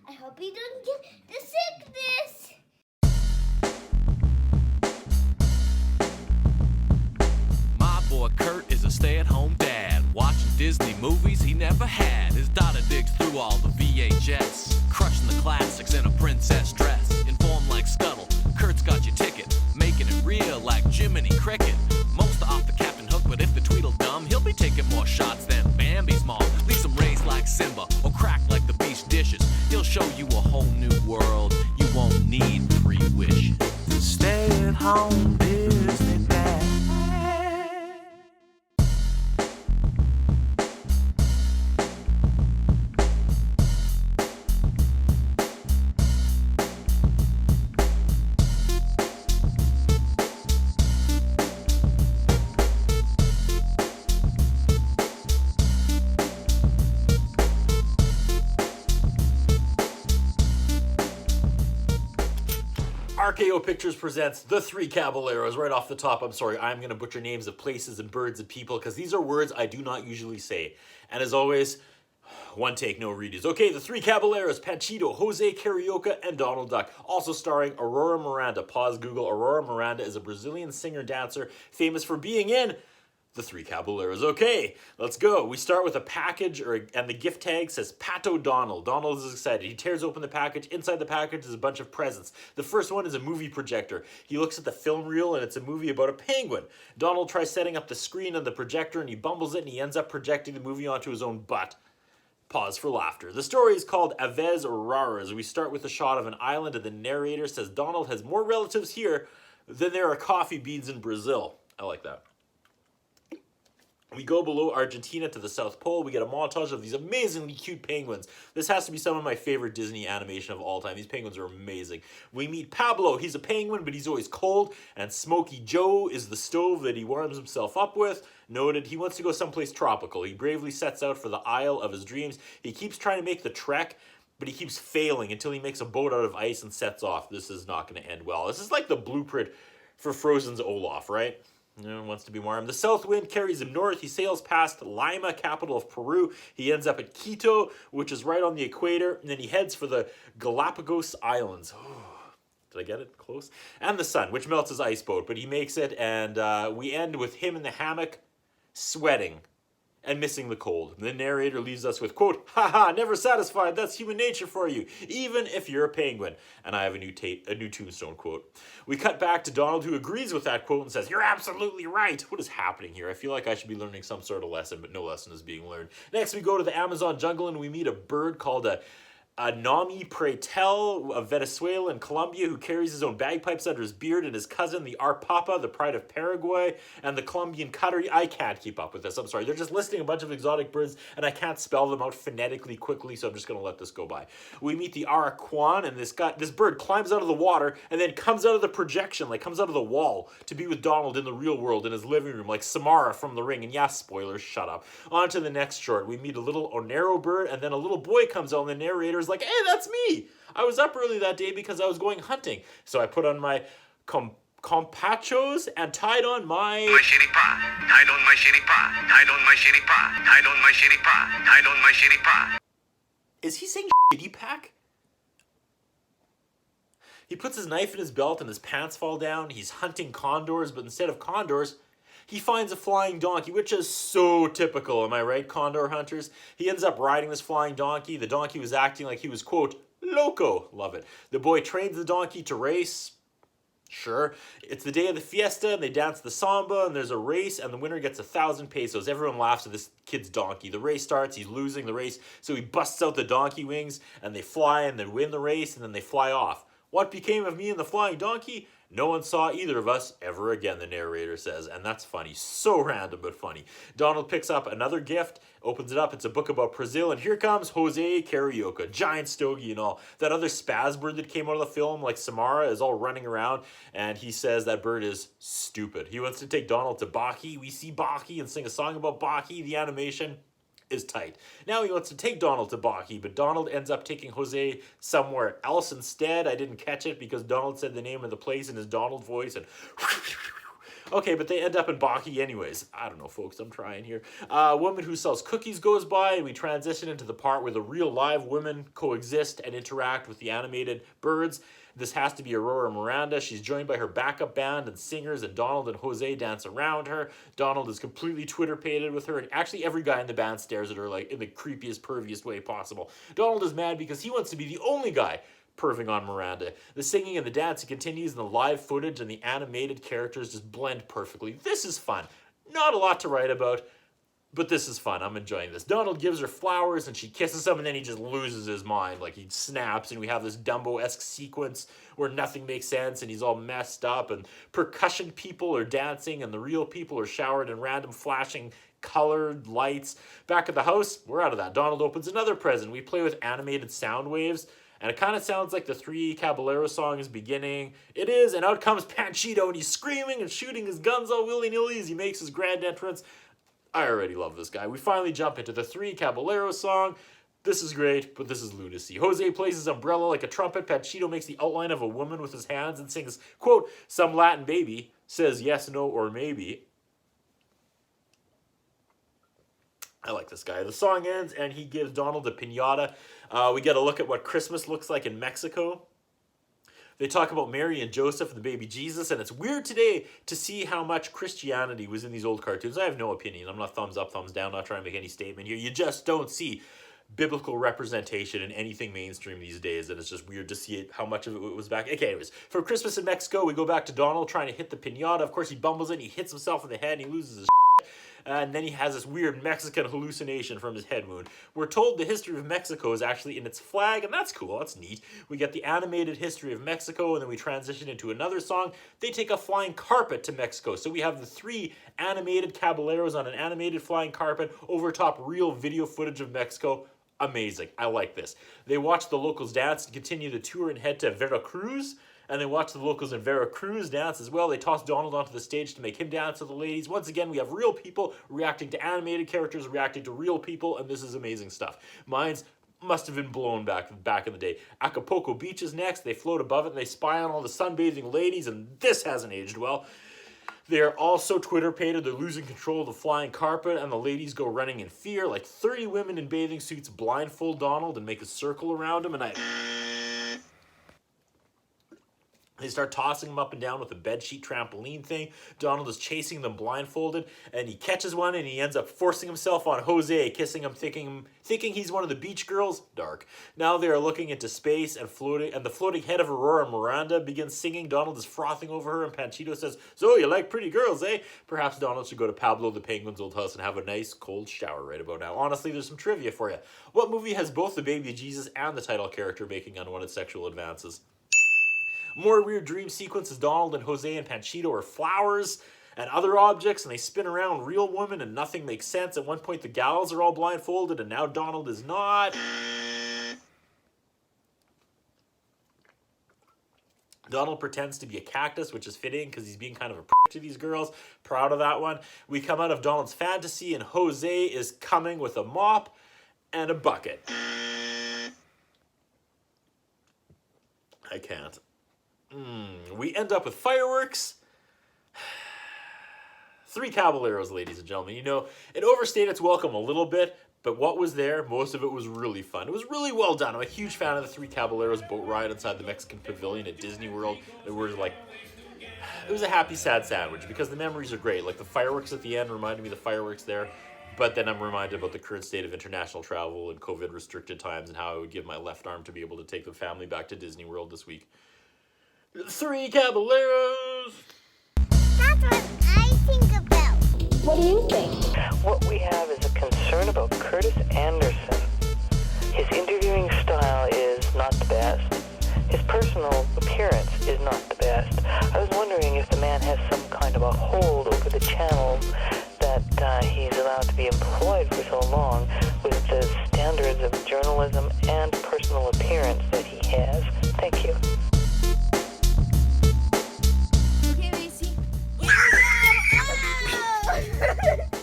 I hope you don't get the sickness. My boy Kurt is a stay-at-home dad, watching Disney movies he never had. His daughter digs through all the VHS, crushing the classics in a princess dress. Informed like Scuttle, Kurt's got your ticket, making it real like Jiminy Cricket. Most off the Captain Hook, but if the Tweedledum, he'll be taking more shots than Bambi's mom. Leaves him raised like Simba, or cracked like the beast dishes. He'll show you a whole new world, you won't need 3 wishes. Stay-at-home Disney dad. RKO Pictures presents The Three Caballeros. Right off the top, I'm sorry, I'm going to butcher names of places and birds and people because these are words I do not usually say. And as always, one take, no redos. Okay, The Three Caballeros, Panchito, Jose Carioca, and Donald Duck. Also starring Aurora Miranda. Pause Google. Aurora Miranda is a Brazilian singer-dancer famous for being in The Three Caballeros. Okay, let's go. We start with a package, and the gift tag says Pato Donald. Donald is excited. He tears open the package. Inside the package is a bunch of presents. The first one is a movie projector. He looks at the film reel, and it's a movie about a penguin. Donald tries setting up the screen on the projector, and he bumbles it, and he ends up projecting the movie onto his own butt. Pause for laughter. The story is called Aves or Raras. We start with a shot of an island, and the narrator says Donald has more relatives here than there are coffee beans in Brazil. I like that. We go below Argentina to the South Pole. We get a montage of these amazingly cute penguins. This has to be some of my favorite Disney animation of all time. These penguins are amazing. We meet Pablo. He's a penguin, but he's always cold. And Smokey Joe is the stove that he warms himself up with. Noted. He wants to go someplace tropical. He bravely sets out for the isle of his dreams. He keeps trying to make the trek, but he keeps failing until he makes a boat out of ice and sets off. This is not going to end well. This is like the blueprint for Frozen's Olaf, right? Wants to be warm. The south wind carries him north. He sails past Lima, capital of Peru. He ends up at Quito, which is right on the equator, and then he heads for the Galapagos Islands. Did I get it? Close. And the sun, which melts his ice boat, but he makes it, and we end with him in the hammock, sweating and missing the cold. The narrator leaves us with, quote, "Haha, never satisfied, that's human nature for you, even if you're a penguin." And I have a new tombstone quote. We cut back to Donald, who agrees with that quote and says, "You're absolutely right." What is happening here? I feel like I should be learning some sort of lesson, but no lesson is being learned. Next, we go to the Amazon jungle and we meet a bird called a Nami Pretel of Venezuela and Colombia, who carries his own bagpipes under his beard, and his cousin, the Arpapa, the pride of Paraguay, and the Colombian Cuttery. I can't keep up with this. I'm sorry. They're just listing a bunch of exotic birds, and I can't spell them out phonetically quickly, so I'm just going to let this go by. We meet the Araquan, and this bird climbs out of the water and then comes out of the projection, like comes out of the wall, to be with Donald in the real world in his living room, like Samara from The Ring. And yeah, spoilers, shut up. On to the next short. We meet a little Onero bird, and then a little boy comes out, and the narrator's like, "Hey, that's me. I was up early that day because I was going hunting. So I put on my compachos and tied on my shiripa, tied on my shiripa, tied on my shiripa, tied on my shiripa, tied on my shiripa." Is he saying shitty pack? He puts his knife in his belt and his pants fall down. He's hunting condors, but instead of condors, he finds a flying donkey, which is so typical, am I right, condor hunters? He ends up riding this flying donkey. The donkey was acting like he was, quote, loco. Love it. The boy trains the donkey to race. Sure. It's the day of the fiesta, and they dance the samba, and there's a race, and the winner gets 1,000 pesos. Everyone laughs at this kid's donkey. The race starts, he's losing the race, so he busts out the donkey wings, and they fly, and they win the race, and then they fly off. What became of me and the flying donkey? No one saw either of us ever again, the narrator says. And that's funny. So random, but funny. Donald picks up another gift, opens it up. It's a book about Brazil. And here comes Jose Carioca, giant stogie and all. That other spaz bird that came out of the film, like Samara, is all running around. And he says that bird is stupid. He wants to take Donald to Baki. We see Baki and sing a song about Baki. The animation is tight. Now he wants to take Donald to Baki, but Donald ends up taking Jose somewhere else instead. I didn't catch it because Donald said the name of the place in his Donald voice, and Okay, but they end up in Baki anyways. I don't know, folks. I'm trying here. A woman who sells cookies goes by, and we transition into the part where the real live women coexist and interact with the animated birds. This has to be Aurora Miranda. She's joined by her backup band and singers, and Donald and Jose dance around her. Donald is completely Twitter-pated with her, and actually every guy in the band stares at her like in the creepiest, perviest way possible. Donald is mad because he wants to be the only guy perving on Miranda. The singing and the dancing continues, and the live footage and the animated characters just blend perfectly. This is fun. Not a lot to write about, but this is fun. I'm enjoying this. Donald gives her flowers, and she kisses him, and then he just loses his mind. Like, he snaps, and we have this Dumbo-esque sequence where nothing makes sense, and he's all messed up, and percussion people are dancing, and the real people are showered in random flashing colored lights. Back at the house, we're out of that. Donald opens another present. We play with animated sound waves, and it kind of sounds like the Three Caballeros song is beginning. It is, and out comes Panchito, and he's screaming and shooting his guns all willy-nilly as he makes his grand entrance. I already love this guy. We finally jump into the Three Caballeros song. This is great, but this is lunacy. Jose plays his umbrella like a trumpet. Panchito makes the outline of a woman with his hands and sings, quote, "Some Latin baby says yes, no, or maybe." I like this guy. The song ends, and he gives Donald a piñata. We get a look at what Christmas looks like in Mexico. They talk about Mary and Joseph and the baby Jesus, and it's weird today to see how much Christianity was in these old cartoons. I have no opinion. I'm not thumbs up, thumbs down, not trying to make any statement here. You just don't see biblical representation in anything mainstream these days, and it's just weird to see it, how much of it was back. Okay, anyways, for Christmas in Mexico, we go back to Donald trying to hit the piñata. Of course, he bumbles it, and he hits himself in the head, and he loses his and then he has this weird Mexican hallucination from his head wound. We're told the history of Mexico is actually in its flag, and that's cool, that's neat. We get the animated history of Mexico, and then we transition into another song. They take a flying carpet to Mexico, so we have the three animated caballeros on an animated flying carpet over top real video footage of Mexico. Amazing, I like this. They watch the locals dance and continue the tour and head to Veracruz. And they watch the locals in Veracruz dance as well. They toss Donald onto the stage to make him dance with the ladies. Once again, we have real people reacting to animated characters, reacting to real people, and this is amazing stuff. Minds must have been blown back in the day. Acapulco Beach is next. They float above it, and they spy on all the sunbathing ladies, and this hasn't aged well. They're also Twitter-pated. They're losing control of the flying carpet, and the ladies go running in fear. Like 30 women in bathing suits blindfold Donald and make a circle around him, and they start tossing him up and down with a bedsheet trampoline thing. Donald is chasing them blindfolded, and he catches one, and he ends up forcing himself on Jose, kissing him, thinking he's one of the beach girls. Dark. Now they are looking into space, and the floating head of Aurora Miranda begins singing. Donald is frothing over her, and Panchito says, "So you like pretty girls, eh?" Perhaps Donald should go to Pablo the Penguin's old house and have a nice cold shower right about now. Honestly, there's some trivia for you. What movie has both the baby Jesus and the title character making unwanted sexual advances? More weird dream sequences. Donald and Jose and Panchito are flowers and other objects, and they spin around real women, and nothing makes sense. At one point, the gals are all blindfolded, and now Donald is not. Donald pretends to be a cactus, which is fitting because he's being kind of a prick to these girls. Proud of that one. We come out of Donald's fantasy, and Jose is coming with a mop and a bucket. I can't. We end up with fireworks. Three Caballeros, ladies and gentlemen. You know, it overstayed its welcome a little bit, but what was there, most of it was really fun. It was really well done. I'm a huge fan of the Three Caballeros boat ride inside the Mexican Pavilion at Disney World. It was a happy, sad sandwich because the memories are great. Like the fireworks at the end reminded me of the fireworks there. But then I'm reminded about the current state of international travel and COVID-restricted times and how I would give my left arm to be able to take the family back to Disney World this week. Three Caballeros! That's what I think about. What do you think? What we have is a concern about Curtis Anderson. His interviewing style is not the best. His personal appearance is not the best. I was wondering if the man has some kind of a hold over the channel that he's allowed to be employed for so long with the standards of journalism and personal appearance that he has. Thank you. Okay, Macy. Oh!